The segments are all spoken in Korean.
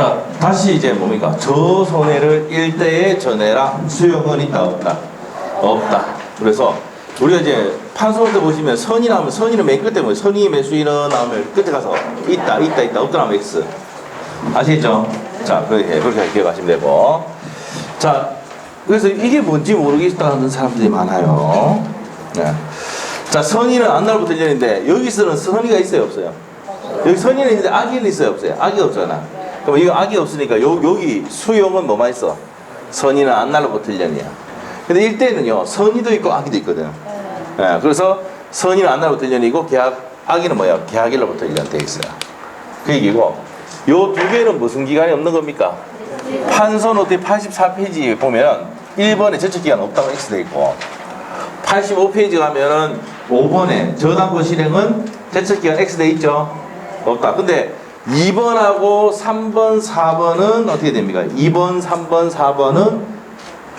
자, 다시 이제 뭡니까? 저 손해를 일대에 전해라. 수용은 있다, 없다? 없다. 그래서 우리가 이제 판소할 때 보시면 선이 나오면 선이는 맨 끝에 뭐예요? 선이 매수인은 나오면 끝에 가서 있다, 없다 나오면 X. 아시겠죠? 자, 그렇게 기억하시면 되고. 자, 그래서 이게 뭔지 모르겠다는 사람들이 많아요. 네. 자, 선의는 안 나올 부터 들리는데 여기서는 선의가 있어요, 없어요? 여기 선의는 있는데 악의는 있어요, 없어요? 악이 없잖아. 그럼 이거 악이 없으니까 여기 수용은 뭐만 있어? 선의는 안 날로 틀려니야. 근데 일대는요, 선의도 있고 악의도 있거든. 네, 그래서 선의는 안 날로 틀려니고 악의는 뭐야? 계약일로부터 1년 돼 있어요. 그 얘기고, 요 두 개는 무슨 기간이 없는 겁니까? 판소노트 84페이지 보면 1번에 저축기간 없다고 X 돼 있고 85페이지 가면은 5번에 저당권 실행은 저축기간 X 돼 있죠? 없다. 근데 2번하고 3번, 4번은 어떻게 됩니까? 2번, 3번, 4번은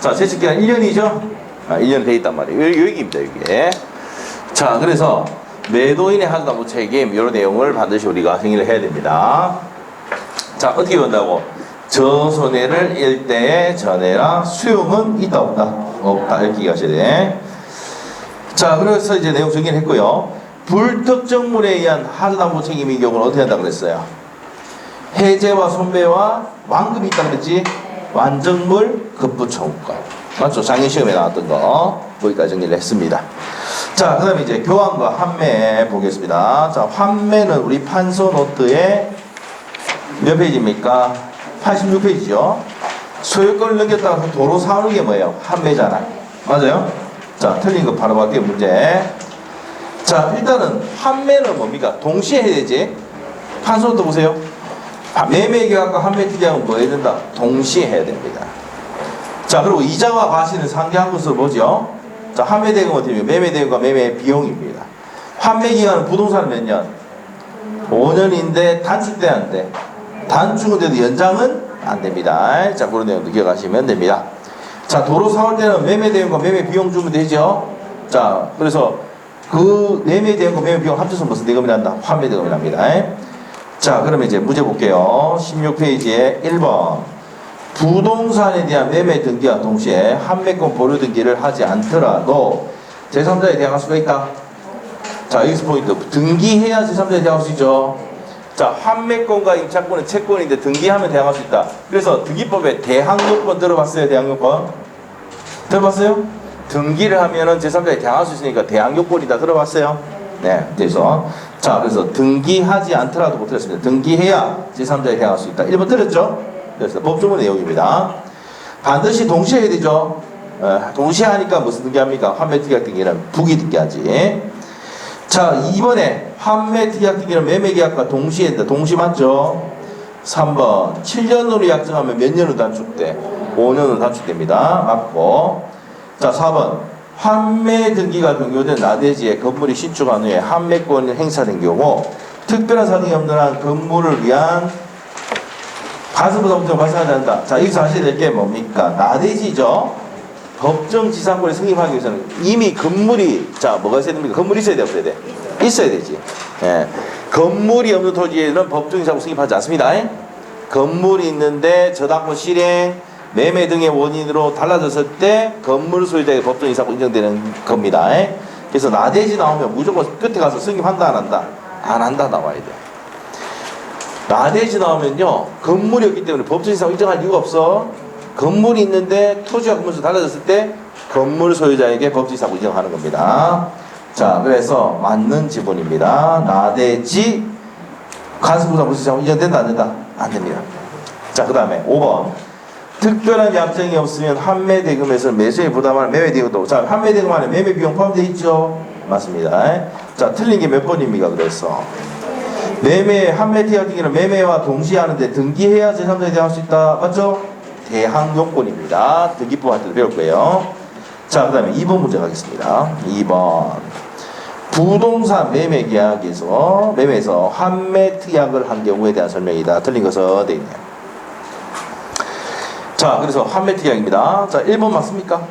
자, 저축기간 1년이죠? 1년 돼 있단 말이에요. 여기입니다, 여기. 자, 그래서 매도인의 하수담보 책임 이런 내용을 반드시 우리가 정의를 해야 됩니다. 자, 어떻게 본다고? 저 손해를 일대에 전해라. 수용은 있다, 없다? 없다. 이렇게 얘기하셔야 돼. 자, 그래서 이제 내용 정리를 했고요. 불특정물에 의한 하수담보 책임의 경우는 어떻게 한다고 그랬어요? 해제와 손배와 완급이 있다고 그랬지? 완전물, 급부청구권. 맞죠? 작년 시험에 나왔던 거. 거기까지 정리를 했습니다. 자, 그 다음에 이제 교환과 환매 보겠습니다. 자, 환매는 우리 판소 노트에 몇 페이지입니까? 86페이지죠. 소유권을 넘겼다가 도로 사오는 게 뭐예요? 환매잖아. 맞아요? 자, 틀린 거 바로 갈게요, 문제. 자, 일단은 환매는 뭡니까? 동시에 해야 되지. 판소 노트 보세요. 매매 계약과 환매 특약은 뭐 해야 된다? 동시에 해야 됩니다. 자, 그리고 이자와 과실은 상대한 것으로 보죠. 자, 환매 대금은 어떻게 됩니까? 매매 대금과 매매 비용입니다. 환매 기간은 부동산은 몇 년? 5년인데 단축돼 안 돼? 단축은 돼도 연장은 안 됩니다. 자, 그런 내용도 기억하시면 됩니다. 자, 도로 사올 때는 매매 대금과 매매 비용 주면 되죠. 자, 그래서 그 매매 대금과 매매 비용 합쳐서 무슨 대금이 난다? 환매 대금이 납니다. 자, 그러면 이제 문제 볼게요. 16페이지에 1번. 부동산에 대한 매매 등기와 동시에 환매권 보류 등기를 하지 않더라도 제3자에 대항할 수가 있다. 자, 여기서 포인트. 등기해야 제3자에 대항할 수 있죠. 자, 환매권과 임차권은 채권인데 등기하면 대항할 수 있다. 그래서 등기법에 대항요건 들어봤어요? 대항요건? 들어봤어요? 등기를 하면은 제3자에 대항할 수 있으니까 대항요건이다. 들어봤어요? 네. 그래서 자, 그래서 등기하지 않더라도 못 들었습니다. 등기해야 제3자에 대항할 수 있다. 1번 들었죠? 그래서 법조문 내용입니다. 반드시 동시에 해야 되죠. 동시에 하니까 무슨 등기합니까? 환매 특약 등기는 부기 등기하지. 자, 2번에 환매 특약 등기는 매매 계약과 동시에 한다. 동시 맞죠? 3번 7년으로 약정하면 몇 년으로 단축돼? 5년으로 단축됩니다. 맞고. 자, 4번 환매 등기가 종료된 나대지에 건물이 신축한 후에 환매권이 행사된 경우 특별한 사정이 없는 한 건물을 위한 가승부담 법정 발생하지 않는다. 자, 여기서 하셔야 될 게 뭡니까? 나대지죠. 법정지상권을 승인하기 위해서는 이미 건물이, 자, 뭐가 있어야 됩니까? 건물이 있어야 돼, 없어야 돼? 있어야 되지. 예. 건물이 없는 토지에는 법정지상권 승인하지 않습니다. 건물이 있는데 저당권 실행, 매매 등의 원인으로 달라졌을 때 건물 소유자의 법정지상권 인정되는 겁니다. 그래서 나대지 나오면 무조건 끝에 가서 승인한다, 안 한다? 안 한다 나와야 돼. 나대지 나오면요, 건물이 없기 때문에 법정지상권 인정할 이유가 없어. 건물이 있는데 토지와 건물에서 달라졌을 때 건물 소유자에게 법정지상권 인정하는 겁니다. 자, 그래서 맞는 지분입니다. 나대지 가승부담 법정지상권 인정된다, 안 된다? 안 됩니다. 자, 그 다음에 5번 특별한 약정이 없으면 환매 대금에서 매수에 부담하는 매매 대금도, 자, 환매 대금 안에 매매 비용 포함되어 있죠? 맞습니다. 자, 틀린 게 몇 번입니까? 그래서 매매, 환매 특약 등기는 매매와 동시에 하는데 등기해야 제3자에 대항할 수 있다. 맞죠? 대항요건입니다. 등기법 할 때도 배울 거예요. 자, 그 다음에 2번 문제 가겠습니다. 2번. 부동산 매매 계약에서, 매매에서 환매 특약을 한 경우에 대한 설명이다. 틀린 것은 되어 있네요. 자, 그래서 환매 특약입니다. 자, 1번 맞습니까?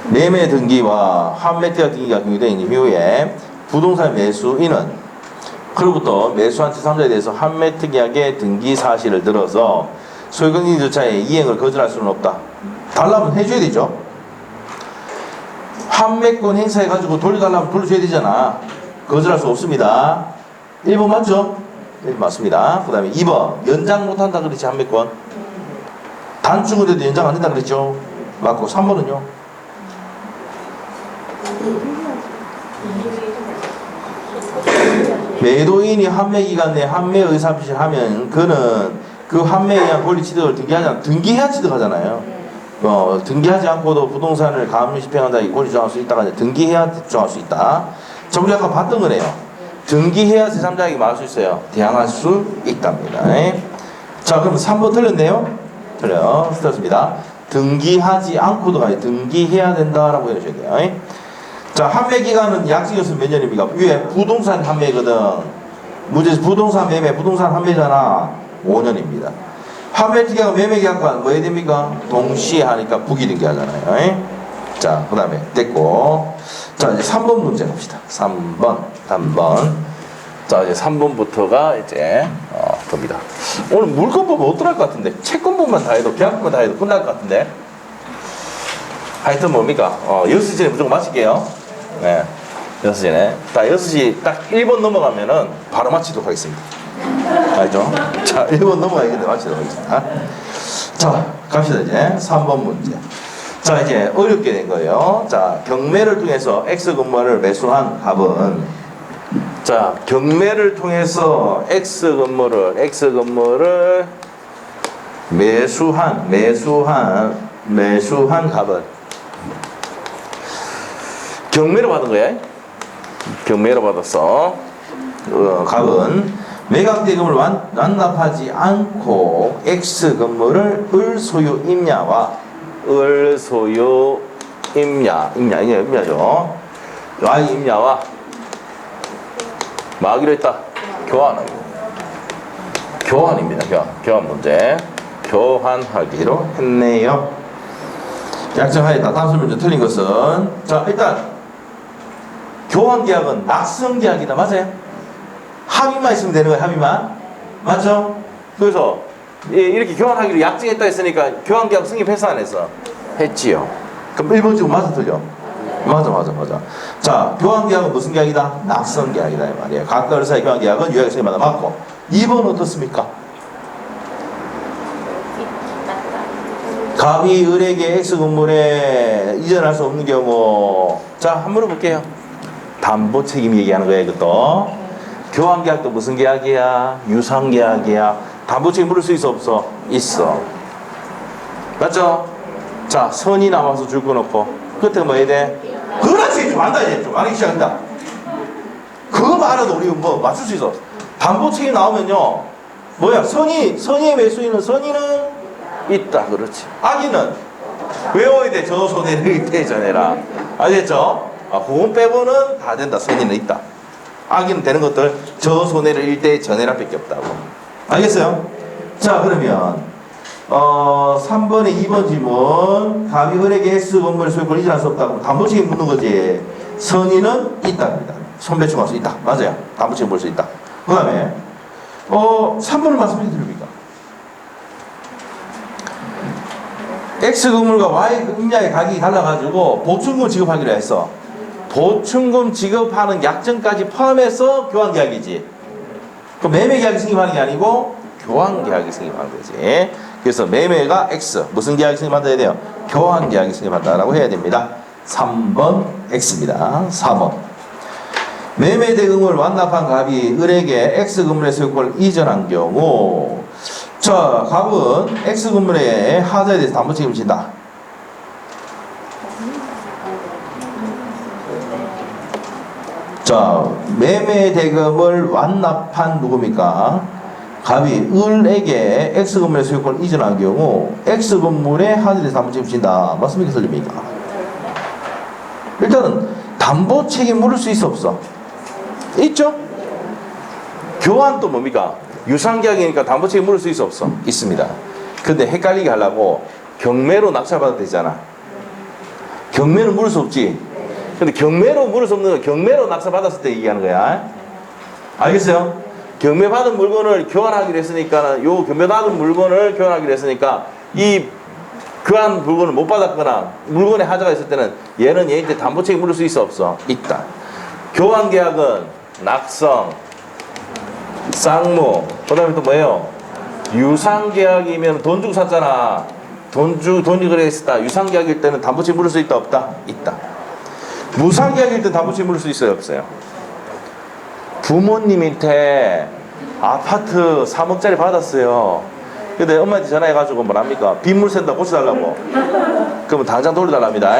매매 등기와 환매 특약 등기가 공유되어 있는 이후에 부동산 매수인은 그로부터 매수한 제3자에 대해서 판매 특약의 등기 사실을 들어서 소유권 절차의 이행을 거절할 수는 없다. 달라면 해줘야 되죠. 판매권 행사해가지고 돌려달라면 돌려줘야 되잖아. 거절할 수 없습니다. 1번 맞죠? 1번 맞습니다. 그 다음에 2번 연장 못한다 그랬지. 판매권 단축은데도 연장 안 된다 그랬죠. 맞고 3번은요? 매도인이 판매기간 내에 판매 의사표시를 하면 그는 그 판매에 의한 권리 취득을 등기하지 않 등기해야 취득하잖아요. 등기하지 않고도 부동산을 가압류 집행한다 이 권리 주장할 수 있다가 등기해야 주장할 수 있다. 자, 우리 아까 봤던 거네요. 등기해야 제3자에게 말할 수 있어요. 대항할 수 있답니다. 자, 그럼 3번 틀렸네요? 틀렸습니다. 등기하지 않고도 아니 등기해야 된다라고 해주셔야 돼요. 자, 판매 기간은 약정이었으면 몇 년입니까? 위에 부동산 판매거든. 문제 부동산 매매, 부동산 판매잖아. 5년입니다. 판매 특약은 매매 계약과 뭐 해야 됩니까? 동시에 하니까 부기 등기하잖아요. 자, 그 다음에 됐고. 자, 이제 3번 문제 봅시다. 3번. 자, 이제 3번부터가 이제 겁니다. 오늘 물건법 못 들어갈 것 같은데 채권법만 다 해도 계약법만 다 해도 끝날 것 같은데. 하여튼 뭡니까? 6시 전에 무조건 마칠게요. 네. 6시 전에. 딱 6시 딱 1번 넘어가면은 바로 마치도록 하겠습니다. 알죠? 자, 1번 넘어가야겠는데 마치도록 하겠습니다. 자, 갑시다 이제. 3번 문제. 자, 이제 어렵게 된 거예요. 자, 경매를 통해서 X 건물을 매수한 갑은 자, 경매를 통해서 X 건물을 매수한 갑은 경매로 받은 거야. 경매로 받았어. 갑은 매각 대금을 완납하지 않고 X 건물을 을소유 임야죠. Y 임야와 뭐 하기로 했다? 교환입니다. 교환 문제. 교환하기로 했네요. 약정하였다. 다음 설명 좀 틀린 것은 자, 일단 교환 계약은 낙성 계약이다. 맞아요? 합의만 있으면 되는 거예요. 합의만. 맞죠? 그래서 이렇게 교환하기로 약정했다 했으니까 교환 계약 승인했어 안 했어? 했지요. 그럼 1번 지금 맞아 틀려? 맞아. 자, 교환 계약은 무슨 계약이다? 낙성 계약이다 이 말이에요. 각각 의사의 교환 계약은 유효하게 승인받아 맞고. 2번 어떻습니까? 갑이 을에게 X 건물에 이전할 수 없는 경우. 자, 한번 물어볼게요. 담보 책임 얘기하는 거예요, 이것도. 교환 계약도 무슨 계약이야? 유상 계약이야. 담보 책임 물을 수 있어 없어? 있어. 맞죠? 자, 선이 남아서 줄 거 놓고 끝에 뭐 해야 돼? 그렇지! 좀 안다 이제 좀 알기 시작한다. 그거 말해도 우리 뭐 맞출 수 있어. 담보 책임 나오면요 뭐야? 선의의 매수인은 선의는 있다. 그렇지. 악의는 외워야 돼. 저 손해를 일대 전해라. 알겠죠? 그건 빼고는 다 된다. 선의는 있다. 악의는 되는 것들 저 손해를 일대 전해라 밖에 없다고. 알겠어요? 자, 그러면 3번에 2번 질문. 갑이 을에게 X 건물의 소유권을 이전할 수 없다고 담보 책임 묻는 거지. 선의는 있답니다. 손배충할 수 있다. 맞아요. 담보 책임 볼 수 있다. 그 다음에 3번을 말씀해 드립니까? X 건물과 Y 임야의 가격이 달라가지고 보충금 지급하기로 했어. 보충금 지급하는 약정까지 포함해서 교환계약이지. 그 매매계약이 승인하는 게 아니고 교환계약이 승인하는 거지. 그래서 매매가 X 무슨 계약이 승인받아야 돼요? 교환계약이 승인받다라고 해야 됩니다. 3번 X입니다. 4번 매매 대금을 완납한 갑이 을에게 X 건물의 소유권을 이전한 경우 자, 갑은 X 건물의 하자에 대해서 담보 책임을 진다. 자, 매매 대금을 완납한 누굽니까? 갑이 을에게 X 건물의 소유권을 이전한 경우 X 건물의 하자에 대해서 담보 책임을 진다. 맞습니까? 틀립니까? 일단은 담보 책임 물을 수 있어 없어? 있죠? 교환 또 뭡니까? 유상계약이니까 담보 책임 물을 수 있어 없어? 있습니다. 근데 헷갈리게 하려고 경매로 낙찰받아도 되잖아. 경매는 물을 수 없지. 근데 경매로 물을 수 없는 건 경매로 낙찰받았을 때 얘기하는 거야. 알겠어요? 경매받은 물건을 교환하기로 했으니까 요 경매받은 물건을 교환하기로 했으니까 이 그한 물건을 못 받았거나 물건에 하자가 있을 때는 얘는 얘한테 담보책임 물을 수 있어 없어? 있다. 교환계약은 낙성, 쌍무, 그 다음에 또 뭐예요? 유상계약이면 돈 주고 샀잖아. 돈이 그래 있었다. 유상계약일 때는 담보책임 물을 수 있다 없다? 있다. 무상계약일 때 담보책임 물을 수 있어요 없어요? 부모님한테 아파트 3억짜리 받았어요. 근데 엄마한테 전화해가지고 뭐랍니까? 빗물샌다 고쳐달라고. 그러면 당장 돌려달랍니다.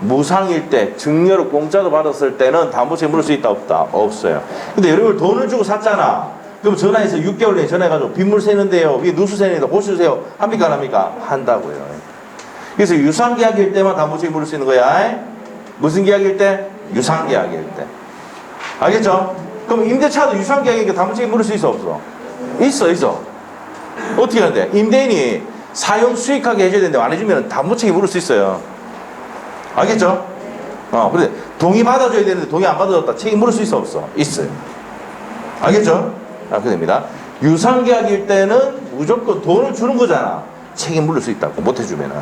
무상일 때 증여로 공짜로 받았을 때는 담보책임 물을 수 있다 없다? 없어요. 근데 여러분 돈을 주고 샀잖아. 그럼 전화해서 6개월 내에 전화해가지고 빗물 새는데요, 위에 누수 새는데 고쳐주세요 합니까 안 합니까? 한다고요. 그래서 유상계약일 때만 담보책임 물을 수 있는 거야. 무슨 계약일 때? 유상계약일 때. 알겠죠? 그럼 임대차도 유상계약이니까 담보책임 물을 수 있어 없어? 있어. 어떻게 하는데? 임대인이 사용 수익하게 해줘야 되는데 안 해주면 담보책임 물을 수 있어요. 알겠죠? 근데 동의 받아줘야 되는데 동의 안 받아줬다. 책임 물을 수 있어 없어? 있어요. 알겠죠? 그렇게 됩니다. 유상계약일 때는 무조건 돈을 주는 거잖아. 책임 물을 수 있다고 못 해주면은.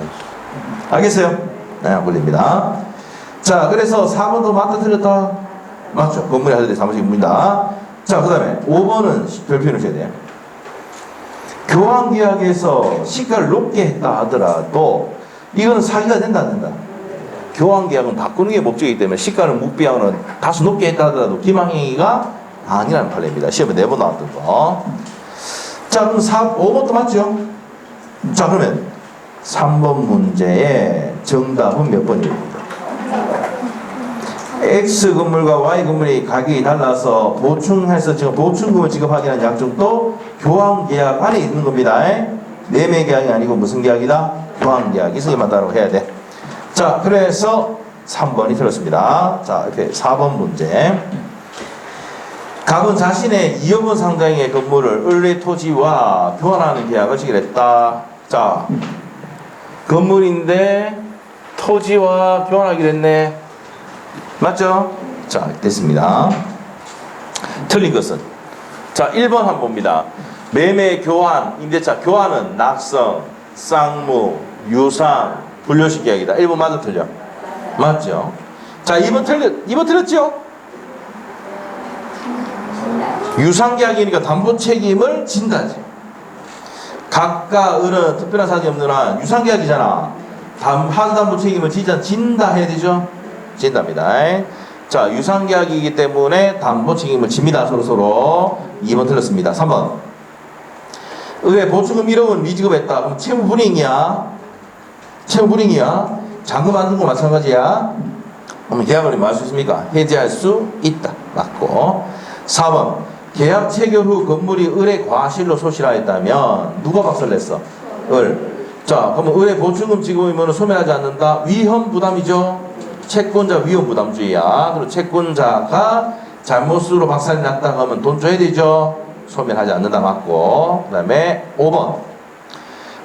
알겠어요? 네, 안 걸립니다. 자, 그래서 4번도 맞다 틀렸다? 맞죠? 건물에 하자에 사무실이 물린다. 자, 그 다음에 5번은 별표를 줘야 돼요. 교환계약에서 시가를 높게 했다 하더라도 이거는 사기가 된다 안 된다? 교환계약은 바꾸는 게 목적이기 때문에 시가를 묵비하고는 다소 높게 했다 하더라도 기망행위가 아니라는 판례입니다. 시험에 4번 나왔던 거. 자, 그럼 5번도 맞죠? 자, 그러면 3번 문제의 정답은 몇 번입니까? X 건물과 Y 건물이 가격이 달라서 보충해서 지금 보충금을 지급하기 위한 약정도 교환계약 안에 있는 겁니다. 매매 계약이 아니고 무슨 계약이다? 교환계약. 이 성이 맞다고 해야 돼. 자, 그래서 3번이 틀렸습니다. 자, 이렇게 4번 문제. 갑은 자신의 2억 원 상당의 건물을 을의 토지와 교환하는 계약을 체결했다. 자, 건물인데 토지와 교환하기로 했네. 맞죠? 자, 됐습니다. 틀린 것은 자, 1번 한번 봅니다. 매매, 교환, 임대차. 교환은 낙성, 쌍무, 유상, 분료식 계약이다. 1번 맞아 틀려? 맞죠? 자, 2번 틀렸죠? 유상계약이니까 담보책임을 진다지. 각각 을은 특별한 사정이 없는 한 유상계약이잖아. 하수담보책임을 진다 해야 되죠? 진답니다. 자, 유상계약이기 때문에 담보책임을 집니다. 서로. 2번 틀렸습니다. 3번. 왜 보충금 1억을 미지급했다. 그럼 채무불이익이야. 잔금 안 들고 마찬가지야. 그럼 계약을 뭐 할 수 있습니까? 해지할 수 있다. 맞고. 4번. 계약 체결 후 건물이 을의 과실로 소실하였다면 누가 박살을 냈어? 을. 자, 그러면 을의 보충금 지급이면 소멸하지 않는다. 위험 부담이죠. 채권자 위험 부담주의야. 그리고 채권자가 잘못으로 박살이 났다 하면 돈 줘야 되죠. 소멸하지 않는다. 맞고. 그 다음에 5번.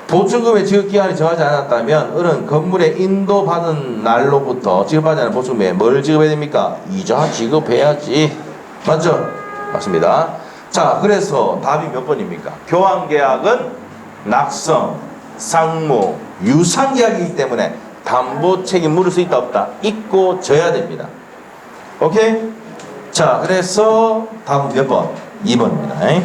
보충금의 지급기한이 정하지 않았다면 을은 건물에 인도받은 날로부터 지급하지 않은 보충금에 뭘 지급해야 됩니까? 이자 지급해야지. 맞죠? 맞습니다. 자, 그래서 답이 몇 번입니까? 교환계약은 낙성, 상무, 유상계약이기 때문에 담보책임 물을 수 있다 없다? 있고 져야 됩니다. 오케이? 자, 그래서 다음 몇 번? 2번입니다.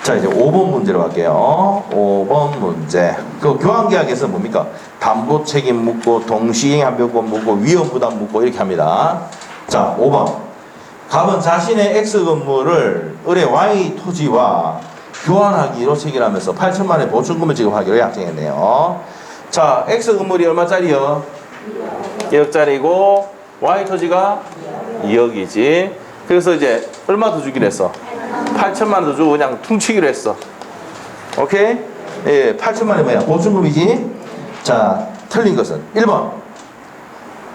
자, 이제 5번 문제로 갈게요. 5번 문제. 그 교환계약에서 뭡니까? 담보책임 묻고 동시행 합의권 묻고 위험부담 묻고 이렇게 합니다. 자, 5번. 갑은 자신의 X 건물을 을의 Y 토지와 교환하기로 체결하면서 8천만 원의 보충금을 지급하기로 약정했네요. 자, X 건물이 얼마짜리요? 2억짜리고 Y 토지가 2억이지. 그래서 이제 얼마 더 주기로 했어? 8천만 원 더 주고 그냥 퉁치기로 했어. 오케이? 예, 8천만 원이 뭐야? 보충금이지. 자, 틀린 것은 1번.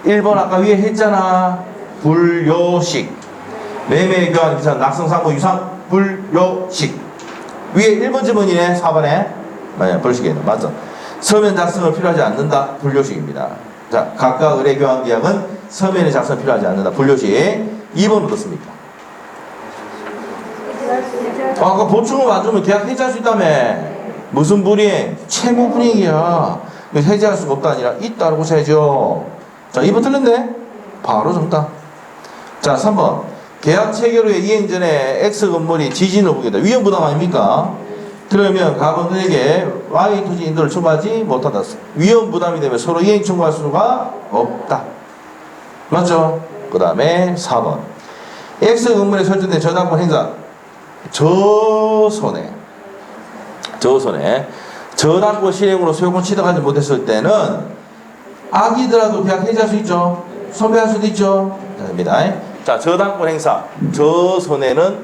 1번 아까 위에 했잖아. 불요식. 매매 교환 비싼 낙성상고 유상 불요식. 위에 1번 지문이네. 4번에 맞아요. 불요식이네. 맞죠? 서면 작성을 필요하지 않는다. 불요식입니다. 자, 각각 의뢰 교환 계약은 서면의 작성 필요하지 않는다. 불요식. 2번 어떻습니까? 아까 보충을 안 주면 계약 해지할 수 있다며. 무슨 불이행? 채무 불이행이야. 해지할 수가 없다 아니라 있다라고 보셔야죠. 자, 2번 틀렸네? 바로 정답. 자, 3번. 계약 체결 후에 이행 전에 X 건물이 지진을 보게 다 위험 부담 아닙니까? 그러면 가건들에게 Y 토지 인도를 청구하지 못한다. 위험 부담이 되면 서로 이행 청구할 수가 없다. 맞죠? 그 다음에 4번. X 건물에 설정된 저당권 행사. 저손해. 저당권 실행으로 소유권 취득하지 못했을 때는 악이더라도 계약 해지할 수 있죠. 선배할 수도 있죠. 됩니다. 자, 저당권 행사. 저손해는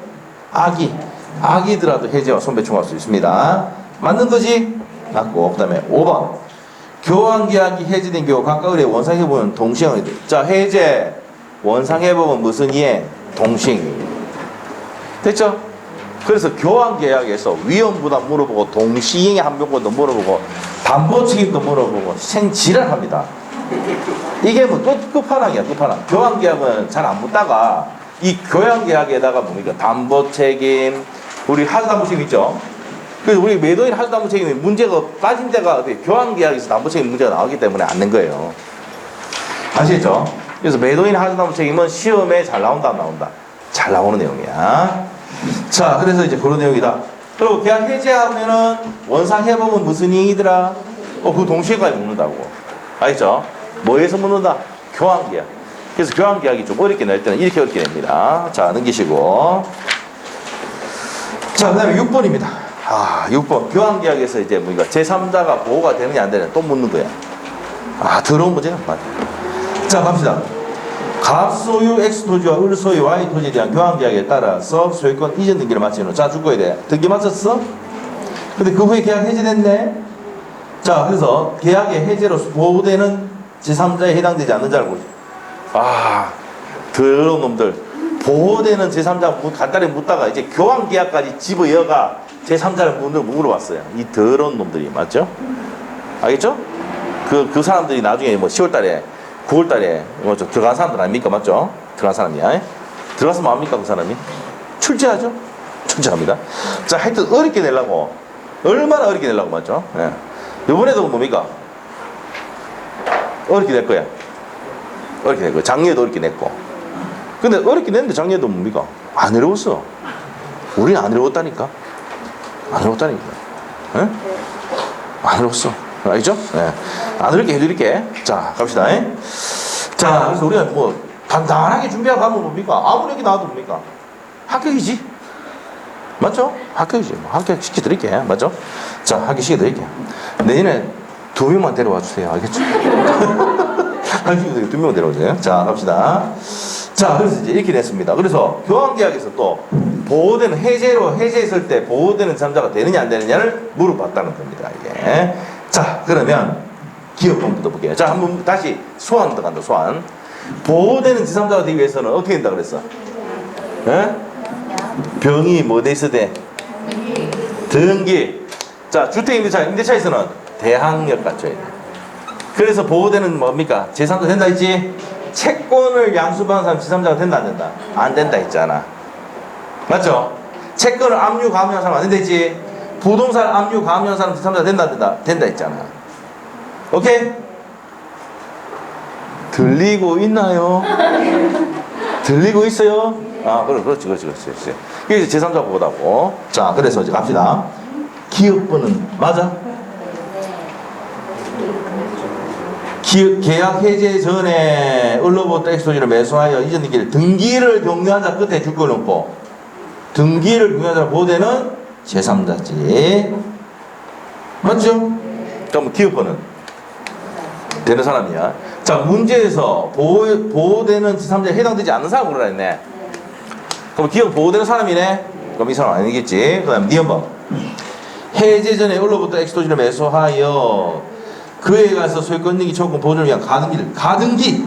악이더라도 해지와 손배 청구할 수 있습니다. 맞는 거지? 맞고. 그 다음에 5번. 교환계약이 해지된 경우 각각 의뢰 원상회복은 동시행이 돼. 자, 해제, 원상회복은 무슨 이행? 동시행이 됐죠? 그래서 교환계약에서 위험부담 물어보고 동시행의 한명권도 물어보고 담보책임도 물어보고 생지랄합니다. 이게 뭐 끝판왕이야. 교환계약은 잘 안 묻다가 이 교환계약에다가 뭡니까? 담보책임, 우리 하주담보책임 있죠? 그래서 우리 매도인 하주담보책임이 문제가 빠진 데가 교환계약에서 담보책임 문제가 나오기 때문에 안 낸 거예요. 아시겠죠? 그래서 매도인 하주담보책임은 시험에 잘 나온다 안 나온다? 잘 나오는 내용이야. 자, 그래서 이제 그런 내용이다. 그리고 계약 해제하면은 원상회복은 무슨 이익이더라? 그 동시에까지 묻는다고. 알겠죠? 뭐에서 묻는다? 교환계약. 그래서 교환계약이 좀 어렵게 낼 때는 이렇게 어렵게 냅니다. 자, 넘기시고. 자, 그 다음에 6번입니다. 6번. 교환계약에서 이제 뭐 제3자가 보호가 되느냐 안 되느냐 또 묻는 거야. 더러운 문제가 맞아. 자, 갑시다. 갑소유 X토지와 을소유 Y토지에 대한 교환계약에 따라서 소유권 이전 등기를 마치는 자, 주거에 대해 등기 마쳤어? 근데 그 후에 계약 해제됐네? 자, 그래서 계약의 해제로 보호되는 제3자에 해당되지 않는 자를 보죠. 더러운 놈들. 보호되는 제3자 간단히 묻다가 이제 교환계약까지 집어여가 제3자를 물어봤어요. 이 더러운 놈들이. 맞죠? 알겠죠? 그 사람들이 나중에 뭐 10월달에 9월달에 뭐죠? 들어간 사람들 아닙니까? 맞죠? 들어간 사람이야. 들어가서 뭐합니까? 그 사람이? 출제하죠? 출제합니다. 자, 하여튼 어렵게 내려고. 얼마나 어렵게 내려고 맞죠? 예. 이번에도 뭡니까? 어렵게 낼 거야. 어렵게 낼 거야. 작년에도 어렵게 냈고. 근데 어렵게 냈는데 작년에도 뭡니까? 안 어려웠어. 우리는 안 어려웠다니까. 안 어려웠다니까. 예? 안 어려웠어. 알겠죠? 네. 안 어렵게 해드릴게. 자, 갑시다. 자, 그래서 우리가 뭐 간단하게 준비하고 가면 뭡니까? 아무리 여기 나와도 뭡니까? 합격이지. 맞죠? 합격이지. 합격 시켜드릴게. 맞죠? 자, 합격 시켜드릴게. 내년에 2명만 데려와 주세요. 알겠죠? 합격 2명만 데려와 주세요. 자, 갑시다. 자, 그래서 이제 이렇게 됐습니다. 그래서 교환계약에서 또 보호되는 해제했을 때 보호되는 제3자가 되느냐 안 되느냐를 물어봤다는 겁니다. 이게. 자, 그러면 기업법부터 볼게요. 자, 한번 다시 소환 들어간다. 소환. 보호되는 제3자가 되기 위해서는 어떻게 된다 그랬어? 병이 뭐 돼 있어 돼? 등기. 자, 주택임대차에서는 대항력 갖춰야 돼. 그래서 보호되는 뭡니까? 제3자 된다 했지? 채권을 양수받은 사람 제3자가 된다 안 된다? 안 된다 했잖아. 맞죠? 채권을 압류 감유한 사람 안 된다 했지? 부동산 압류 감유한 사람 제3자가 된다 안 된다? 된다 했잖아. 오케이? 들리고 있나요? 들리고 있어요? 그렇지. 이게 제3자 보호다고. 자, 그래서 이제 갑시다. 기업부는 맞아? 계약 해제 전에 을로부터 X토지를 매수하여 이전 등기를 경유한 자 끝에 줄걸 놓고 등기를 경유한 자 보호되는 제3자지. 맞죠? 그럼 기업부는 되는 사람이야. 자, 문제에서 보호되는 제3자에 해당되지 않는 사람 고르라 했네. 그럼 기업 보호되는 사람이네? 그럼 이 사람 아니겠지. 그 다음 니은번. 해제 전에 을로부터 X토지를 매수하여 그에 가서 소유권 등기 청구 보존을 위한 가등기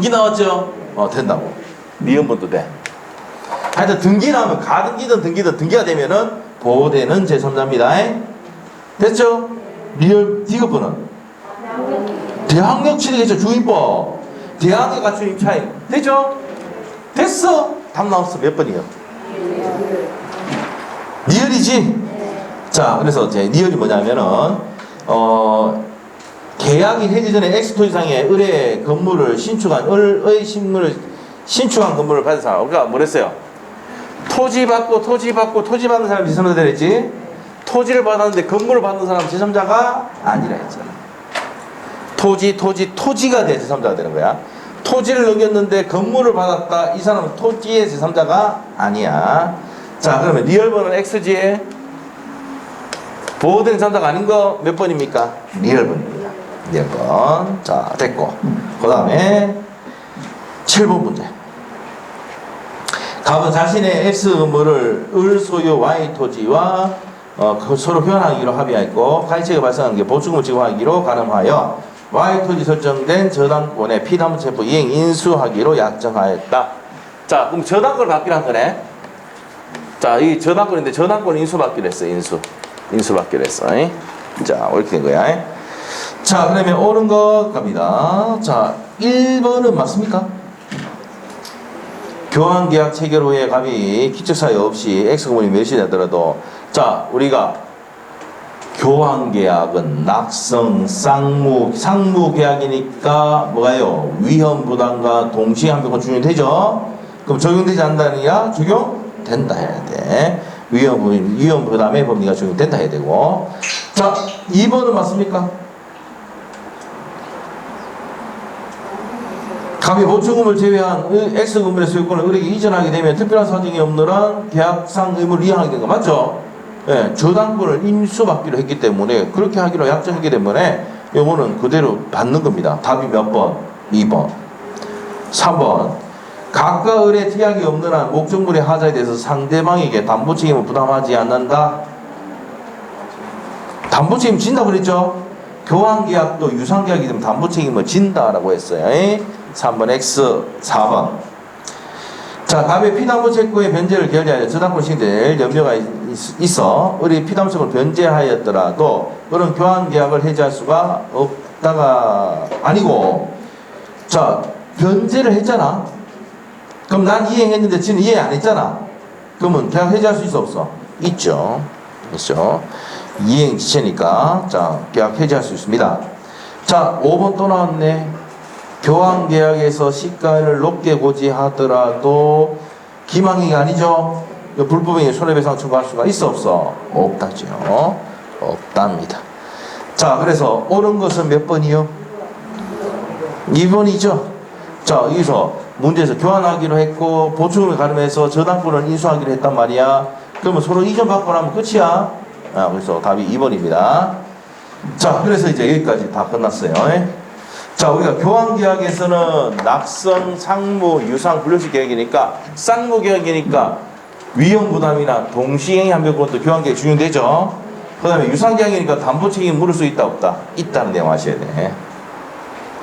나왔죠? 된다고. 니은번도 돼. 하여튼 등기 나오면 가등기든 등기든 등기가 되면은 보호되는 제3자입니다. 됐죠? 디귿번은 대항력 취득했죠. 주임법 대항력 갖춘 입차임 됐죠? 됐어. 답 나왔어. 몇 번이요? 리얼이지? 자, 그래서 제 리얼이 뭐냐면은, 계약이 해지 전에 X토지상에 을의 건물을 신축한, 을의 식물을 신축한 건물을 받은 사람. 그러니까 뭐랬어요? 토지 받고 받는 사람이 제3자 되랬지? 토지를 받았는데 건물을 받는 사람은 제3자가 아니라 했잖아. 토지가 돼 제3자가 되는 거야. 토지를 넘겼는데 건물을 받았다. 이 사람은 토지의 제3자가 아니야. 자, 그러면 리얼번은 X지에 보호된 제3자가 아닌 거 몇 번입니까? 리얼번입니다. 리얼번. 자, 됐고. 그 다음에 7번 문제. 갑은 자신의 X 건물을 을 소유 Y 토지와 서로 교환하기로 합의하였고 가이체가 발생한 게 보충금을 지급하기로 가름하여 Y 토지 설정된 저당권의 피담보체포 이행 인수하기로 약정하였다. 자, 그럼 저당권을 받기로 한 거네. 자, 이 저당권인데 저당권 인수 받기로 했어. 인수 받기로 했어. 자, 이렇게 된 거야. 자, 그러면 옳은 것 갑니다. 자, 1번은 맞습니까? 교환계약 체결 후에 갑이 기적사유 없이 X금물이 몇이 되더라도, 자, 우리가 교환계약은 낙성, 상무계약이니까 뭐가요? 위험부담과 동시에 한 병은 적용되죠? 그럼 적용되지 않는다니까 적용된다 해야 돼. 위험부담의 법리가 적용된다 해야 되고. 자, 2번은 맞습니까? 갑이 보충금을 제외한 X금물의 소유권을 을에게 이전하게 되면 특별한 사정이 없는 한 계약상 의무를 이행하게 된 거 맞죠? 예, 저당권을 인수받기로 했기 때문에 그렇게 하기로 약정했기 때문에 요거는 그대로 받는 겁니다. 답이 몇 번? 2번. 3번. 각각 을의 특약이 없는 한 목적물의 하자에 대해서 상대방에게 담보 책임을 부담하지 않는다. 담보 책임 진다 그랬죠? 교환계약도 유상계약이 되면 담보 책임을 진다라고 했어요. 3번 X. 4번. 자, 갑의 피담보채권의 변제를 결제하여 저당권 시행될 염려가 있어 을이 피담보채권을 변제하였더라도 을은 교환계약을 해지할 수가 없다가 아니고, 자, 변제를 했잖아. 그럼 난 이행했는데 지는 이행 안 했잖아. 그러면 계약 해지할 수 있어 없어? 있죠. 이행 지체니까 자, 계약 해지할 수 있습니다. 자, 5번 또 나왔네. 교환계약에서 시가를 높게 고지하더라도 기망이 아니죠. 불법행위 손해배상 청구할 수가 있어 없어? 없다죠. 없답니다. 자, 그래서 옳은 것은 몇 번이요? 2번이죠. 자, 여기서 문제에서 교환하기로 했고 보충을 가름해서 저당권을 인수하기로 했단 말이야. 그러면 서로 이전받고 나면 끝이야. 그래서 답이 2번입니다. 자, 그래서 이제 여기까지 다 끝났어요. 자, 우리가 교환계약에서는 낙성, 상무, 유상, 분류식 계약이니까 쌍무계약이니까 위험부담이나 동시행위 한별 것도 교환계약 적용되죠. 그 다음에 유상계약이니까 담보책임 물을 수 있다 없다? 있다는 내용 아셔야 돼.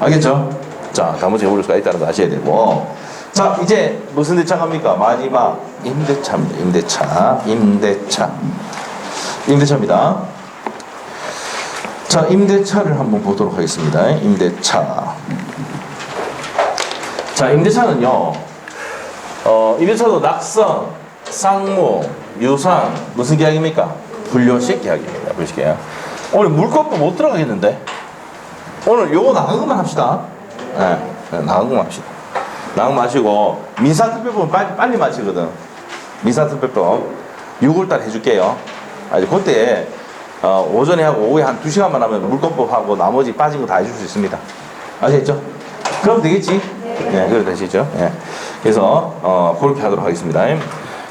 알겠죠? 자, 담보책임 물을 수가 있다는 거 아셔야 되고. 자, 이제 무슨 대차 갑니까? 마지막 임대차입니다. 임대차입니다. 자, 임대차를 한번 보도록 하겠습니다. 임대차. 자, 임대차는요, 임대차도 낙성, 쌍무, 유상, 무슨 계약입니까? 분류식 계약입니다. 분류식 계약. 오늘 물건도 못 들어가겠는데? 오늘 요거 나간 것만 합시다. 네, 나간 것만 합시다. 나간 거 마시고, 민사특별법은 빨리 마치거든. 민사특별법. 6월달 해줄게요. 아직 그때, 오전에 하고 오후에 한 2시간만 하면 물권법 하고 나머지 빠진 거 다 해줄 수 있습니다. 아시겠죠? 그럼 되겠지? 네, 그래 되시죠? 예. 그래서, 그렇게 하도록 하겠습니다.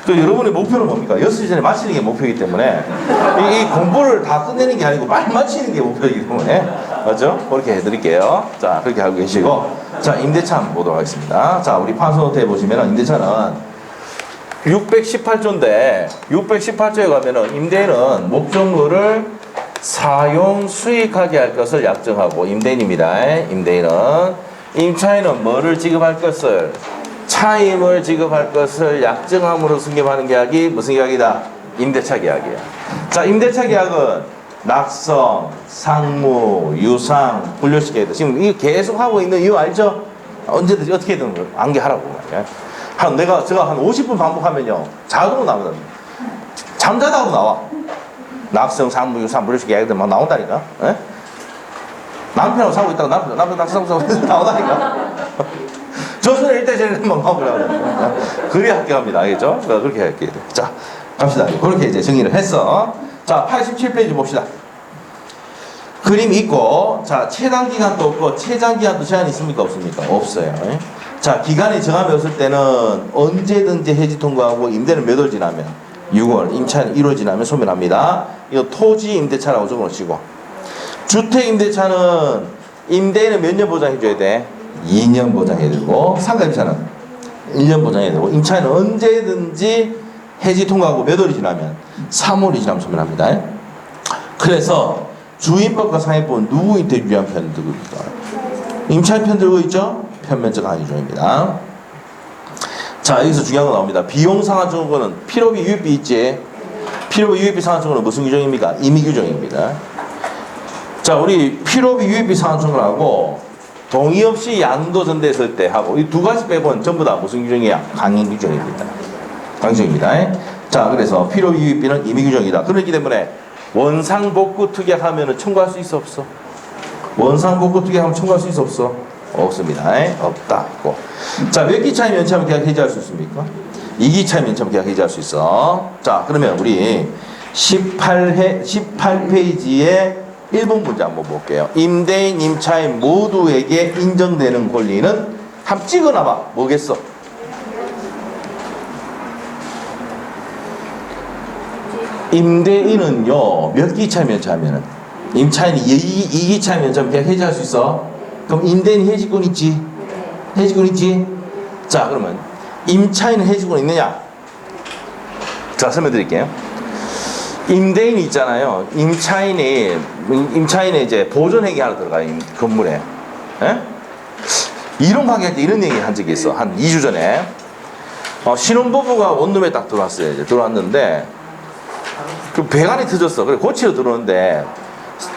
그 여러분의 목표는 뭡니까? 6시 전에 마치는 게 목표이기 때문에, 이 공부를 다 끝내는 게 아니고 빨리 마치는 게 목표이기 때문에, 맞죠? 그렇게 해드릴게요. 자, 그렇게 하고 계시고, 자, 임대차 한번 보도록 하겠습니다. 자, 우리 판소노트에 보시면 임대차는 618조인데 618조에 가면은 임대인은 목적물을 사용 수익하게 할 것을 약정하고 임대인입니다. 임대인은 임차인은 뭐를 지급할 것을 차임을 지급할 것을 약정함으로 승계하는 계약이 무슨 계약이다? 임대차 계약이야. 자, 임대차 계약은 낙성, 상무, 유상, 분류식 계약이다. 지금 이거 계속 하고 있는 이유 알죠? 언제든지 어떻게든 안개하라고. 제가 한 50분 반복하면요 자동으로 나오거든요. 잠자다고 나와. 낙성, 상무, 삼불식 얘기들 막 나온다니까. 에? 남편하고 사고 있다고 남편 낙성, 나온다니까. 조선의 일대전에는 막 나오더라고요. 그래야 합격합니다. 알겠죠? 그렇게 할게요. 자, 갑시다. 그렇게 이제 정리를 했어. 자, 87페이지 봅시다. 그림 있고, 자, 최단 기간도 없고, 최장 기간도 제한이 있습니까? 없습니까? 없어요. 자, 기간이 정함이 없을 때는 언제든지 해지 통과하고 임대는 몇 월 지나면? 6월, 임차는 1월 지나면 소멸합니다. 이거 토지 임대차라고 적어놓으시고. 주택 임대차는 임대인은 몇 년 보장해줘야 돼? 2년 보장해야 되고, 상가 임차는 1년 보장해야 되고, 임차는 언제든지 해지 통과하고 몇 월이 지나면? 3월이 지나면 소멸합니다. 그래서 주임법과 상해법은 누구한테 유리한 편을 들고 있다? 임차인 편 들고 있죠? 편면적 항의조입니다. 자, 여기서 중요한 거 나옵니다. 비용 상한 청구는 필요비 유입비 있지? 필요비 유입비 상한 청구는 무슨 규정입니까? 임의 규정입니다. 자, 우리 필요비 유입비 상한 청구하고 동의 없이 양도 전대했을 때 하고 이 두 가지 빼고는 전부 다 무슨 규정이야? 강행 규정입니다. 강정입니다. 자, 그래서 필요비 유입비는 임의 규정이다. 그렇기 때문에 원상복구 특약하면 청구할 수 있어 없어? 원상복구 특약하면 청구할 수 있어 없어? 없습니다. 없다. 있고. 자, 몇 기차에 면차면 계약 해지할 수 있습니까? 2기차에 면차면 계약 해지할 수 있어. 자, 그러면 우리 18페이지에 1번 문제 한번 볼게요. 임대인, 임차인 모두에게 인정되는 권리는 한번 찍어놔봐. 뭐겠어? 임대인은요, 몇 기차에 면차하면은? 임차인이 2기차에 면차면 계약 해지할 수 있어? 그럼 임대인이 해지권 있지? 해지권 있지? 자, 그러면 임차인은 해지권 있느냐? 설명드릴게요. 임대인이 있잖아요. 임차인에 이제 보존행위 하러 들어가요. 건물에. 에? 이런 관계할 때 이런 얘기 한 적이 있어. 한 2주 전에. 신혼부부가 원룸에 딱 들어왔어요. 이제 들어왔는데, 그 배관이 터졌어. 그래, 고치러 들어오는데,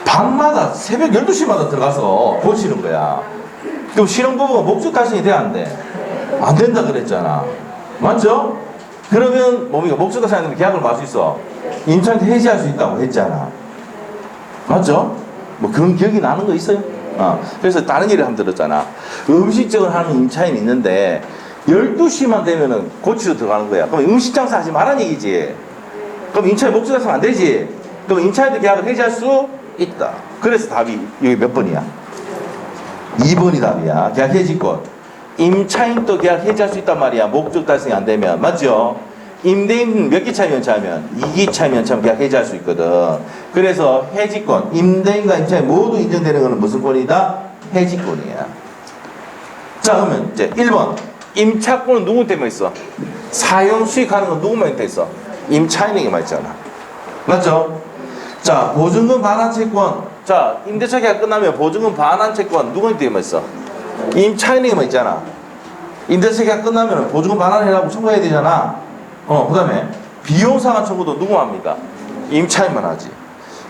밤마다 새벽 12시마다 들어가서 고치는 거야. 그럼 신혼부부가 목적 달성이 돼야 안 돼? 안 된다 그랬잖아. 맞죠? 그러면 뭡니까? 목적 달성이 안 되면 계약을 말 수 있어. 임차인한테 해지할 수 있다고 했잖아. 맞죠? 뭐 그런 기억이 나는 거 있어요? 그래서 다른 일을 한번 들었잖아. 음식점을 하는 임차인이 있는데 12시만 되면은 고치러 들어가는 거야. 그럼 음식 장사 하지 말라는 얘기지. 그럼 임차인 목적 달성 안 되지. 그럼 임차인한테 계약을 해지할 수 있다. 그래서 답이 여기 몇 번이야? 2번이 답이야. 계약 해지권. 임차인도 계약 해지할 수 있단 말이야. 목적 달성이 안 되면. 맞죠? 임대인 몇 기차 면차하면 2기차 면차하면 계약 해지할 수 있거든. 그래서 해지권. 임대인과 임차인 모두 인정되는 것은 무슨 권이다? 해지권이야. 자, 그러면 이제 1번. 임차권은 누구한테만 있어? 사용 수익하는 건 누구한테 있어? 임차인에게만 있잖아. 맞죠? 자, 보증금 반환 채권. 자, 임대차 계약 끝나면 보증금 반환 채권 누구한테만 있어? 임차인에게만 있잖아. 임대차 계약 끝나면 보증금 반환해라고 청구해야 되잖아. 그 다음에 비용 상환 청구도 누가 합니까? 임차인만 하지.